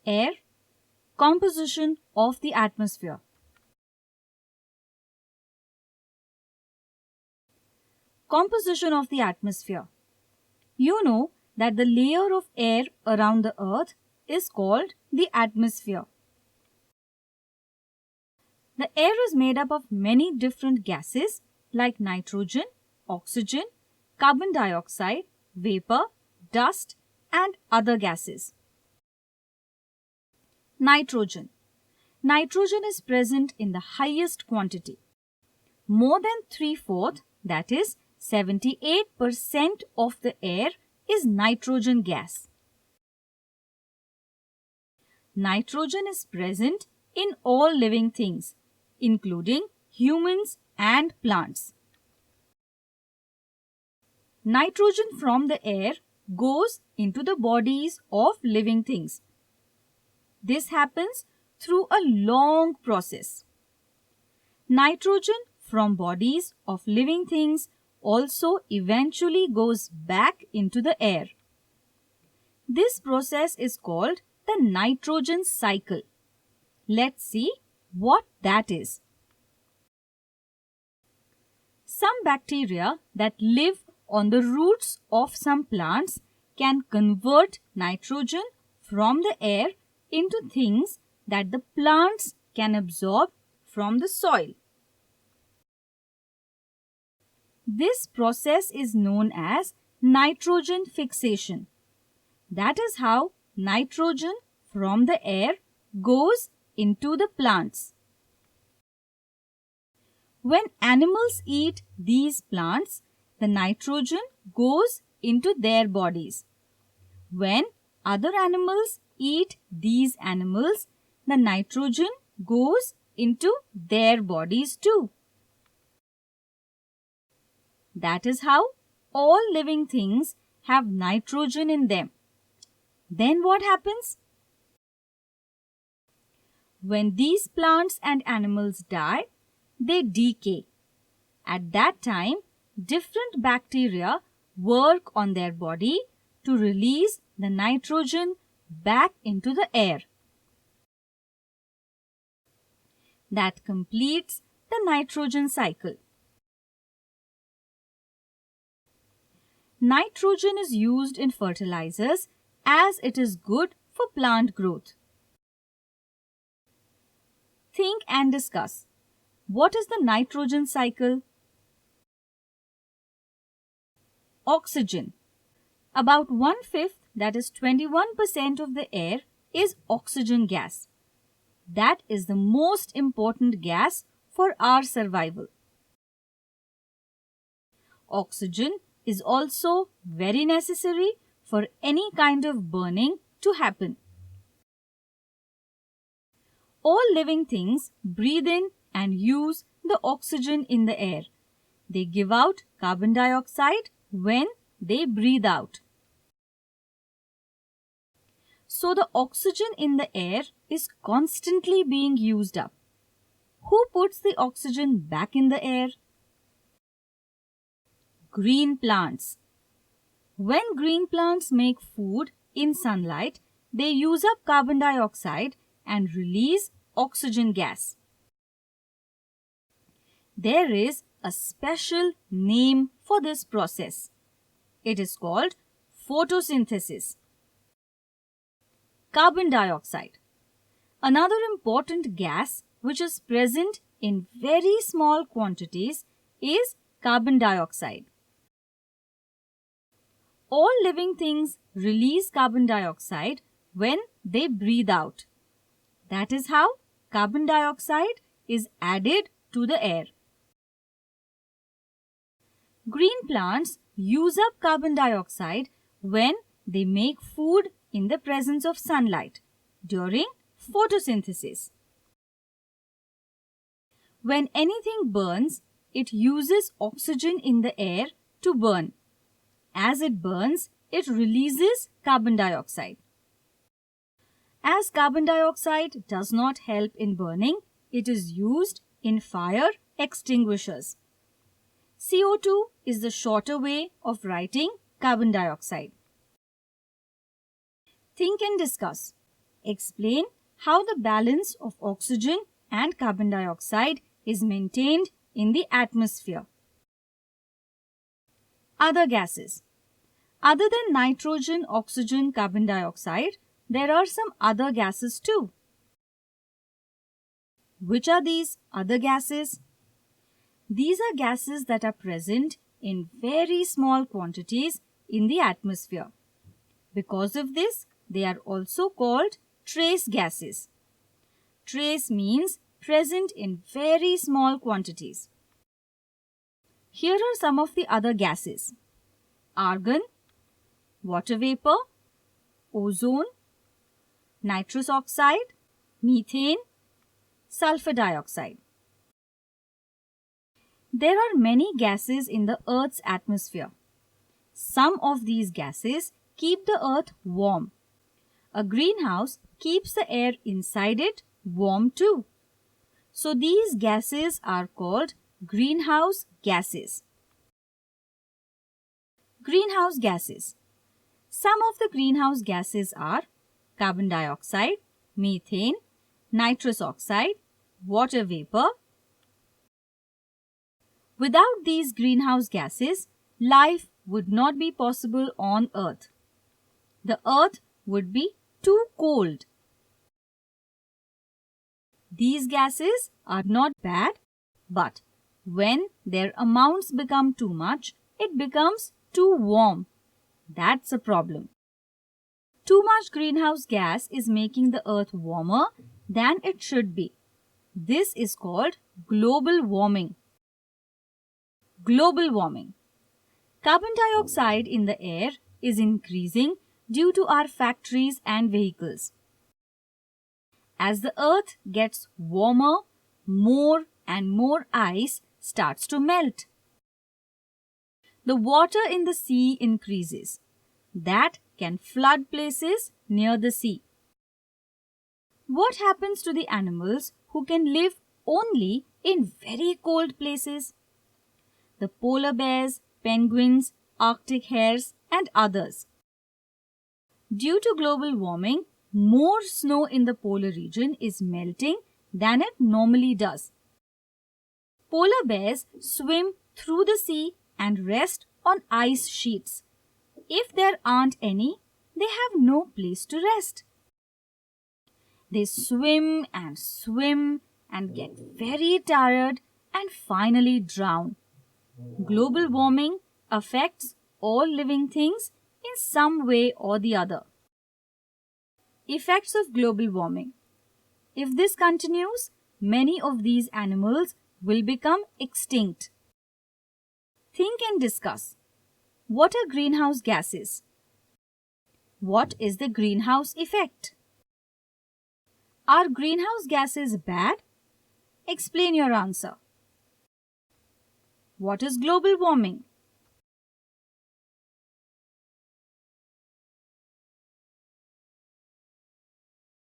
Air. Composition of the atmosphere. Composition of the atmosphere. You know that the layer of air around the earth is called the atmosphere. The air is made up of many different gases like nitrogen, oxygen, carbon dioxide, vapor, dust, and other gases. Nitrogen. Nitrogen is present in the highest quantity. More than 3/4, that is 78% of the air is nitrogen gas. Nitrogen is present in all living things, including humans and plants. Nitrogen from the air goes into the bodies of living things. This happens through a long process. Nitrogen from bodies of living things also eventually goes back into the air. This process is called the nitrogen cycle. Let's see what that is. Some bacteria that live on the roots of some plants can convert nitrogen from the air into things that the plants can absorb from the soil. This process is known as nitrogen fixation. That is how nitrogen from the air goes into the plants. When animals eat these plants, the nitrogen goes into their bodies. When other animals eat these animals, the nitrogen goes into their bodies too. That is how all living things have nitrogen in them. Then what happens? When these plants and animals die, they decay. At that time, different bacteria work on their body to release the nitrogen back into the air. That completes the nitrogen cycle. Nitrogen is used in fertilizers as it is good for plant growth. Think and discuss. What is the nitrogen cycle? Oxygen. About 1/5, that is 21% of the air, is oxygen gas. That is the most important gas for our survival. Oxygen is also very necessary for any kind of burning to happen. All living things breathe in and use the oxygen in the air. They give out carbon dioxide when they breathe out. So the oxygen in the air is constantly being used up. Who puts the oxygen back in the air? Green plants. When green plants make food in sunlight, they use up carbon dioxide and release oxygen gas. There is a special name for this process. It is called photosynthesis. Carbon dioxide. Another important gas which is present in very small quantities is carbon dioxide. All living things release carbon dioxide when they breathe out. That is how carbon dioxide is added to the air. Green plants use up carbon dioxide when they make food in the presence of sunlight during photosynthesis. When anything burns, it uses oxygen in the air to burn. As it burns, it releases carbon dioxide. As carbon dioxide does not help in burning, it is used in fire extinguishers. CO2 is the shorter way of writing carbon dioxide. Think and discuss. explain how the balance of oxygen and carbon dioxide is maintained in the atmosphere. Other gases. Other than nitrogen, oxygen, carbon dioxide, there are some other gases too. Which are these other gases? These are gases that are present in very small quantities in the atmosphere. Because of this, they are also called trace gases. Trace means present in very small quantities. Here are some of the other gases: argon, water vapor, ozone, nitrous oxide, methane, sulfur dioxide. There are many gases in the Earth's atmosphere. Some of these gases keep the Earth warm. A greenhouse keeps the air inside it warm too. So these gases are called greenhouse gases. Greenhouse gases. Some of the greenhouse gases are carbon dioxide, methane, nitrous oxide, water vapor. Without these greenhouse gases, life would not be possible on Earth. The Earth would be too cold. These gases are not bad, but when their amounts become too much, it becomes too warm. That's a problem. Too much greenhouse gas is making the Earth warmer than it should be. This is called global warming. Global warming. Carbon dioxide in the air is increasing due to our factories and vehicles. As the Earth gets warmer, more and more ice starts to melt. The water in the sea increases. That can flood places near the sea. What happens to the animals who can live only in very cold places? The polar bears, penguins, Arctic hares, and others. Due to global warming, more snow in the polar region is melting than it normally does. Polar bears swim through the sea and rest on ice sheets. If there aren't any, they have no place to rest. They swim and get very tired and finally drown. Global warming affects all living things in some way or the other. Effects of global warming. If this continues, many of these animals will become extinct. Think and discuss. What are greenhouse gases? What is the greenhouse effect? Are greenhouse gases bad? Explain your answer. What is global warming?